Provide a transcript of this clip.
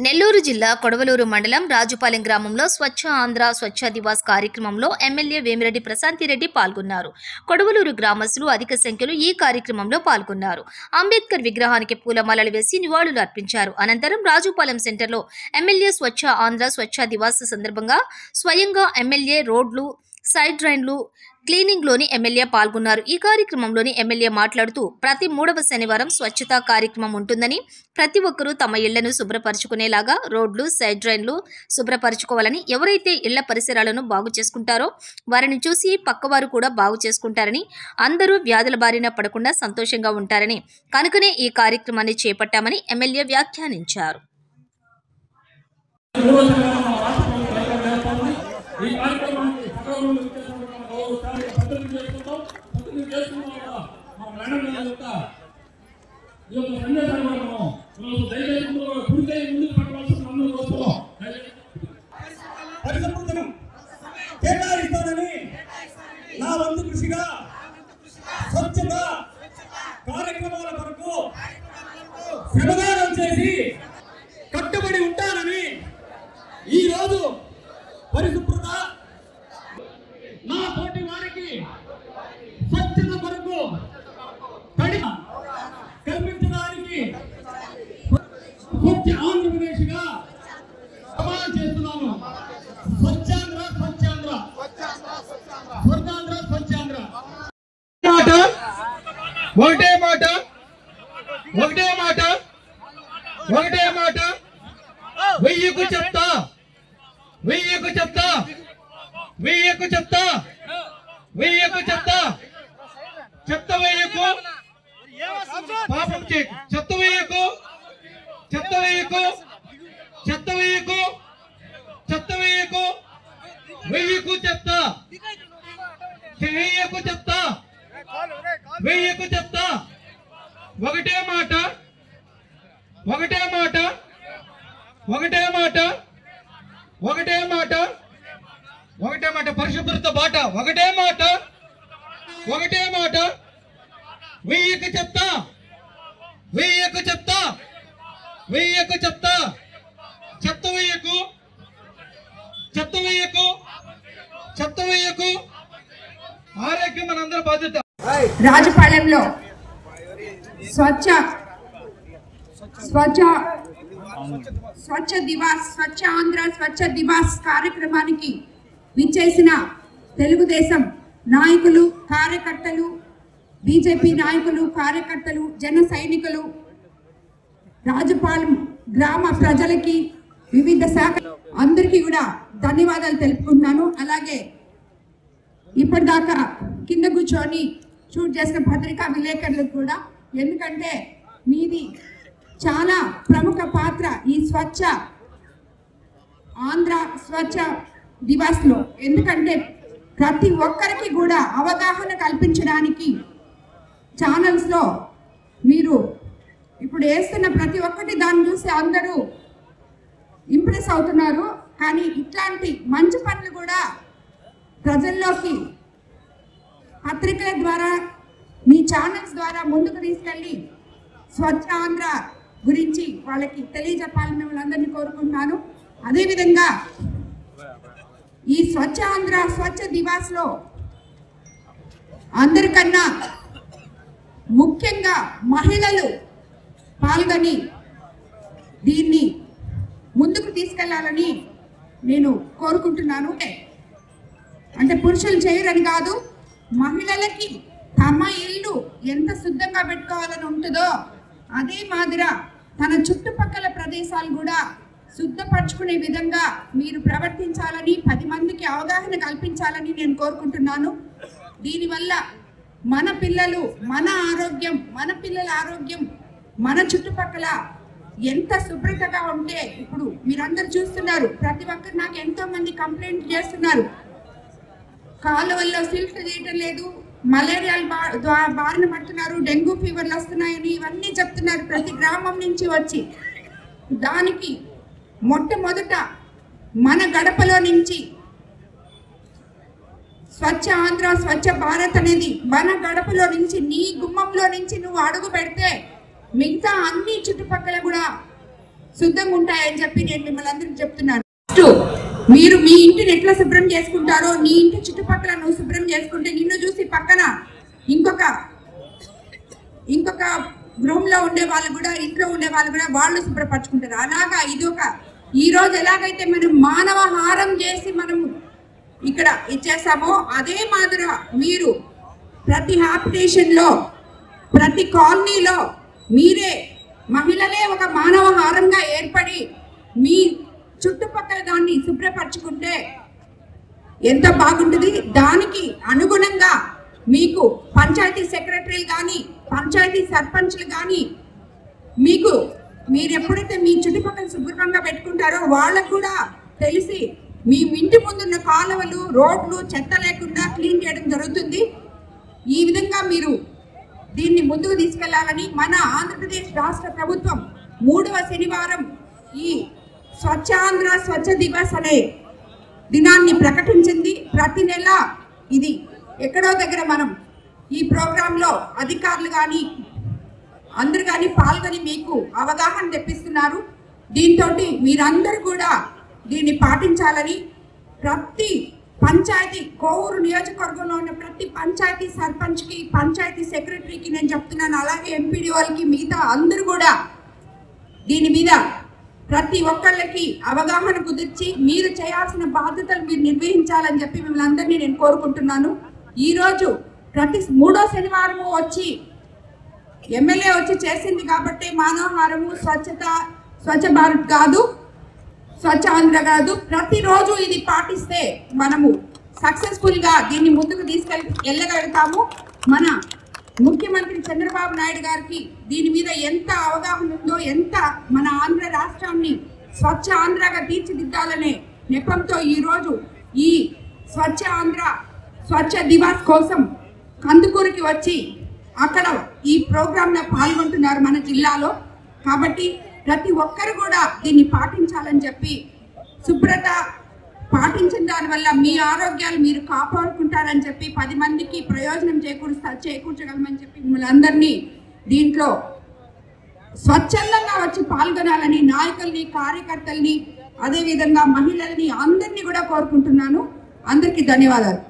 నెల్లూరు జిల్లా కొడవలూరు మండలం రాజుపాలెం గ్రామంలో స్వచ్ఛ ఆంధ్ర స్వచ్ఛ దివాస్ కార్యక్రమంలో ఎమ్మెల్యే వేమిరెడ్డి ప్రశాంతిరెడ్డి పాల్గొన్నారు. కొడవలూరు గ్రామస్తులు అధిక సంఖ్యలో ఈ కార్యక్రమంలో పాల్గొన్నారు. అంబేద్కర్ విగ్రహానికి పూలమాలలు వేసి నివాళులు అర్పించారు. అనంతరం రాజుపాలెం సెంటర్లో ఎమ్మెల్యే స్వచ్ఛ ఆంధ్ర స్వచ్ఛ దివాస్ సందర్భంగా స్వయంగా ఎమ్మెల్యే రోడ్లు, సైడ్ డ్రైన్లు క్లీనింగ్ లోని ఎమ్మెల్యే పాల్గొన్నారు. ఈ కార్యక్రమంలోని ఎమ్మెల్యే మాట్లాడుతూ ప్రతి 3వ శనివారం స్వచ్ఛతా కార్యక్రమం ఉంటుందని, ప్రతి ఒక్కరూ తమ ఇళ్లను శుభ్రపరచుకునేలాగా రోడ్లు, సైడ్ డ్రైన్లు శుభ్రపరచుకోవాలని, ఎవరైతే ఇళ్ల పరిసరాలను బాగు చేసుకుంటారో వారిని చూసి పక్కవారు కూడా బాగు చేసుకుంటారని, అందరూ వ్యాధుల బారిన పడకుండా సంతోషంగా ఉంటారని, కనుకనే ఈ కార్యక్రమాన్ని చేపట్టామని ఎమ్మెల్యే వ్యాఖ్యానించారు. పరిశుభ్రతను కేటాయిస్తానని నా వంతు కృషిగా స్వచ్ఛత కార్యక్రమాల కొరకు శ్రమదానం చేసి కట్టుబడి ఉంటానని ఈరోజు పరిశుభ్రత నా తోటి వారికి స్వచ్ఛత కొరకు కల్పించడానికి స్వచ్ఛ ఆంధ్రప్రదేశ్ గా సవాల్ చేస్తున్నాను. స్వచ్ఛాంధ్ర స్వచ్ఛాంధ్ర స్వర్గాంధ్ర స్వచ్ఛాంధ్ర ఒకటే మాట ఒకటే మాట ఒకటే మాట వెయ్యకు చెప్తా వెయ్యకు చెప్తా వెయ్యకు చెప్తా వెయ్యకు చెప్తా చెత్త వేయకు పాపం చేయకు చెత్త వేయకు చెత్త వేయకు చెత్త వేయకు చెత్త వేయకు వెయ్యకు చెప్తా వెయ్యకు చెప్తా వెయ్యకు చెప్తా ఒకటే మాట ఒకటే మాట ఒకటే మాట ఒకటే మాట ఒకటే మాట పరిశుభ్రత బాట ఒకటే మాట ఒకటే మాట వెయ్యకు చెప్తా వెయ్యకు చెప్తా వెయ్యకు చెప్తా చెత్త వేయకు చెత్త వేయకు చెత్త వేయకు ఆరోగ్యం మనందరి బాధ్యత. రాజపాలెంలో స్వచ్ఛ దివాస్ స్వచ్ఛ ఆంధ్ర స్వచ్ఛ దివాస్ కార్యక్రమానికి విచ్చేసిన తెలుగుదేశం నాయకులు, కార్యకర్తలు, బీజేపీ నాయకులు, కార్యకర్తలు, జన సైనికులు, రాజపాలెం గ్రామ ప్రజలకి, వివిధ శాఖ అందరికీ కూడా ధన్యవాదాలు తెలుపుకుంటున్నాను. అలాగే ఇప్పటిదాకా కింద కూర్చొని షూట్ చేసిన పత్రికా విలేకరులకు కూడా, ఎందుకంటే మీది చాలా ప్రముఖ పాత్ర ఈ స్వచ్ఛ ఆంధ్ర స్వచ్ఛ దివాస్లో. ఎందుకంటే ప్రతి ఒక్కరికి కూడా అవగాహన కల్పించడానికి ఛానల్స్లో మీరు ఇప్పుడు వేస్తున్న ప్రతి ఒక్కటి దాన్ని చూసి అందరూ ఇంప్రెస్ అవుతున్నారు. కానీ ఇట్లాంటి మంచి పనులు కూడా ప్రజల్లోకి పత్రికల ద్వారా, మీ ఛానల్స్ ద్వారా ముందుకు తీసుకెళ్ళి స్వచ్ఛ ఆంధ్ర గురించి వాళ్ళకి తెలియజెప్పాలని వాళ్ళందరినీ కోరుకుంటున్నాను. అదేవిధంగా ఈ స్వచ్ఛ ఆంధ్ర స్వచ్ఛ దివాస్లో అందరికన్నా ముఖ్యంగా మహిళలు పాల్గొని దీన్ని ముందుకు తీసుకెళ్లాలని నేను కోరుకుంటున్నాను. అంటే పురుషులు చేయరని కాదు, మహిళలకి తమ ఇల్లు ఎంత శుద్ధంగా పెట్టుకోవాలని ఉంటుందో అదే మాదిర తన చుట్టుపక్కల ప్రదేశాలు కూడా శుద్ధపరచుకునే విధంగా మీరు ప్రవర్తించాలని, 10 మందికి అవగాహన కల్పించాలని నేను కోరుకుంటున్నాను. దీనివల్ల మన పిల్లలు, మన ఆరోగ్యం, మన పిల్లల ఆరోగ్యం, మన చుట్టుపక్కల ఎంత శుభ్రతగా ఉంటే, ఇప్పుడు మీరందరూ చూస్తున్నారు, ప్రతి ఒక్కరు నాకు ఎంతో మంది కంప్లైంట్ చేస్తున్నారు, కాలువల్లో ఫిల్టర్ చేయటం లేదు, మలేరియాలు బారిన పడుతున్నారు, డెంగ్యూ ఫీవర్లు వస్తున్నాయని ఇవన్నీ చెప్తున్నారు ప్రతి గ్రామం నుంచి వచ్చి. దానికి మొట్టమొదట మన గడపలో నుంచి స్వచ్ఛ ఆంధ్ర స్వచ్ఛ భారత్ అనేది మన గడపలో నుంచి, నీ గుమ్మంలో నుంచి నువ్వు అడుగు పెడితే మిగతా అన్ని చుట్టుపక్కల కూడా శుద్ధంగా ఉంటాయని చెప్పి నేను మిమ్మల్ని అందరికి చెప్తున్నాను. మీరు మీ ఇంటిని ఎట్లా శుభ్రం చేసుకుంటారో, నీ ఇంటి చుట్టుపక్కల నువ్వు శుభ్రం చేసుకుంటే నిన్ను చూసి పక్కన ఇంకొక గృహంలో ఉండే వాళ్ళు కూడా, ఇంట్లో ఉండే వాళ్ళు కూడా వాళ్ళు శుభ్రపరచుకుంటారు. అలాగా ఈ రోజు ఎలాగైతే మనం మానవ హారం చేసి మనము ఇక్కడ ఇచ్చేసామో, అదే మాదిరిగా మీరు ప్రతి హ్యాబిటేషన్లో, ప్రతి కాలనీలో మీరే మహిళలే ఒక మానవ హారంగా ఏర్పడి మీ చుట్టుపక్కల దాన్ని శుభ్రపరచుకుంటే ఎంత బాగుంటుంది. దానికి అనుగుణంగా మీకు పంచాయతీ సెక్రటరీలు కానీ, పంచాయతీ సర్పంచ్లు కానీ, మీరు ఎప్పుడైతే మీ చుట్టుపక్కల శుభ్రంగా పెట్టుకుంటారో వాళ్ళకు కూడా తెలిసి మీ ఇంటి ముందున్న కాలువలు, రోడ్లు చెత్త లేకుండా క్లీన్ చేయడం జరుగుతుంది. ఈ విధంగా మీరు దీన్ని ముందుకు తీసుకెళ్లాలని మన ఆంధ్రప్రదేశ్ రాష్ట్ర ప్రభుత్వం 3వ శనివారం ఈ స్వచ్ఛ ఆంధ్ర స్వచ్ఛ దివస్ అనే దినాన్ని ప్రకటించింది. ప్రతి నెల ఇది ఎక్కడో దగ్గర మనం ఈ ప్రోగ్రాంలో అధికారులు కానీ అందరు కానీ పాల్గొని మీకు అవగాహన తెప్పిస్తున్నారు. దీంతో మీరందరూ కూడా దీన్ని పాటించాలని ప్రతి పంచాయతీ, కోవూరు నియోజకవర్గంలో ఉన్న ప్రతి పంచాయతీ సర్పంచ్కి, పంచాయతీ సెక్రటరీకి నేను చెప్తున్నాను. అలాగే ఎంపీడీఓలకి, మిగతా అందరూ కూడా దీని మీద ప్రతి ఒక్కళ్ళకి అవగాహన కుదిర్చి మీరు చేయాల్సిన బాధ్యతలు మీరు నిర్వహించాలని చెప్పి మిమ్మల్ని అందరినీ నేను కోరుకుంటున్నాను. ఈరోజు ప్రతి 3వ శనివారము వచ్చి ఎమ్మెల్యే వచ్చి చేసింది కాబట్టి మానవహారము స్వచ్ఛ భారత్ కాదు, స్వచ్ఛ ఆంధ్ర కాదు. ప్రతిరోజు ఇది పాటిస్తే మనము సక్సెస్ఫుల్గా దీన్ని ముందుకు వెళ్ళగలుగుతాము. మన ముఖ్యమంత్రి చంద్రబాబు నాయుడు గారికి దీని మీద ఎంత అవగాహన ఉందో, ఎంత మన ఆంధ్ర రాష్ట్రాన్ని స్వచ్ఛ ఆంధ్రగా తీర్చిదిద్దాలనే నెపంతో ఈరోజు ఈ స్వచ్ఛ ఆంధ్ర స్వచ్ఛ దివస్ కోసం కందుకూరుకి వచ్చి అక్కడ ఈ ప్రోగ్రాంలో పాల్గొంటున్నారు మన జిల్లాలో. కాబట్టి ప్రతి ఒక్కరు కూడా దీన్ని పాటించాలని చెప్పి, శుభ్రత పాటించిన దానివల్ల మీ ఆరోగ్యాలు మీరు కాపాడుకుంటారని చెప్పి 10 మందికి ప్రయోజనం చేకూర్చగలమని చెప్పి మిమ్మల్ని అందరినీ దీంట్లో స్వచ్ఛందంగా వచ్చి పాల్గొనాలని నాయకుల్ని, కార్యకర్తల్ని, అదేవిధంగా మహిళల్ని అందరినీ కూడా కోరుకుంటున్నాను. అందరికీ ధన్యవాదాలు.